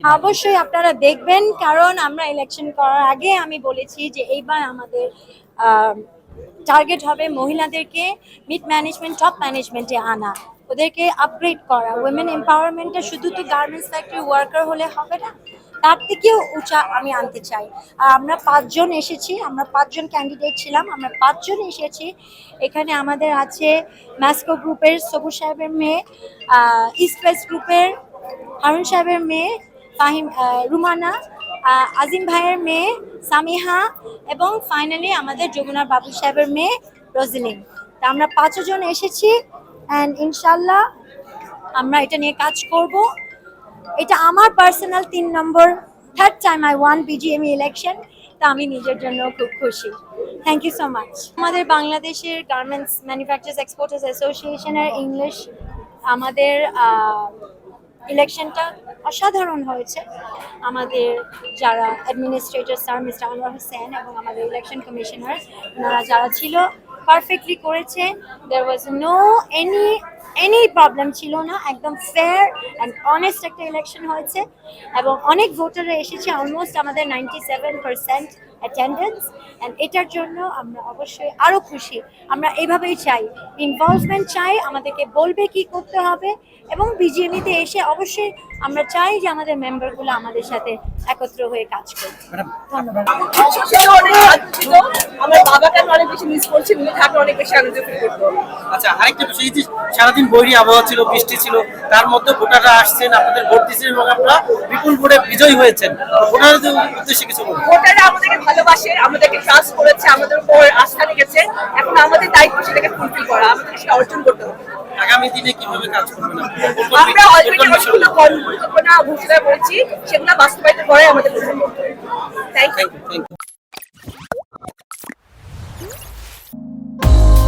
অবশ্যই আপনারা দেখবেন, কারণ আমরা ইলেকশন করার আগে আমি বলেছি যে এইবার আমাদের টার্গেট হবে মহিলাদেরকে মিড ম্যানেজমেন্ট, টপ ম্যানেজমেন্টে আনা, ওদেরকে আপগ্রেড করা। উইমেন এম্পাওয়ারমেন্টটা শুধু তো গার্মেন্টস ফ্যাক্টরি ওয়ার্কার হলে হবে না, তার থেকেও উঁচা আমি আনতে চাই। আর আমরা 5 জন এসেছি, আমরা 5 জন ক্যান্ডিডেট ছিলাম, আমরা 5 জন এসেছি। এখানে আমাদের আছে ম্যাসকো গ্রুপের সবুজ সাহেবের মেয়ে, ইস্ট ওয়েস্ট গ্রুপের হারুন সাহেবের মেয়ে ফাহিম, রুমানা, আজিম ভাইয়ের মেয়ে সামিহা, এবং ফাইনালি আমাদের যমুনার বাবু সাহেবের মেয়ে রোজলিন। তা আমরা 5 জন এসেছি অ্যান্ড ইনশাল্লাহ আমরা এটা নিয়ে কাজ করব। এটা আমার পার্সোনাল 3 নম্বর, third time I won BGMEA election. তা আমি নিজের জন্য খুব খুশি। Thank you so much. আমাদের বাংলাদেশের গার্মেন্টস ম্যানুফ্যাকচারার্স এক্সপোর্টার্স অ্যাসোসিয়েশনের ইংলিশ আমাদের ইলেকশনটা অসাধারণ হয়েছে। আমাদের যারা administrator sir mister Anwar Hossain এবং আমাদের ইলেকশন কমিশনার ওনারা যারা ছিল পারফেক্টলি করেছে। There was no any problem ছিল না, একদম ফেয়ার অ্যান্ড অনেস্ট একটা ইলেকশন হয়েছে এবং অনেক ভোটাররা এসেছে, অলমোস্ট আমাদের 97% অ্যাটেন্ডেন্স। অ্যান্ড এটার জন্য আমরা অবশ্যই আরও খুশি। আমরা এইভাবেই চাই, ইনভলভমেন্ট চাই, আমাদেরকে বলবে কি করতে হবে, এবং বিজিএমইতে এসে অবশ্যই আমরা চাই যে আমাদের মেম্বারগুলো আমাদের সাথে একত্র হয়ে কাজ করবে। ধন্যবাদ। আমার বাবাকে আমি অনেক বেশি মিস করছি, উনি থাকলে অনেক বেশি আনন্দ ফিল করতো। আচ্ছা, আরেকটা বিষয়, যে সারাদিন বৈরী আবহাওয়া ছিল, বৃষ্টি ছিল, তার মধ্যে ভোটাররা আসছেন, আপনাদের ভোট দিচ্ছেন এবং আপনারা বিপুল ভোটে বিজয়ী হয়েছেন। ভোটারদের উদ্দেশ্যে কিছু বলুন। ভোটাররা আমাদেরকে ভালোবাসে, আমাদেরকে ট্রাস্ট করেছে, আমাদের উপর আস্থা রেখেছে। এখন আমাদের দায়িত্ব সেটাকে ফুলফিল করা, আমাদের সেটা অর্জন করতে হবে। আগামী দিনে কিভাবে কাজ করবেন? আমরা অলরেডি অনেকগুলো পরিকল্পনা ঘোষণা করেছি, সেগুলো বাস্তবায়িত করাই আমাদের প্রধান লক্ষ্য। Thank you.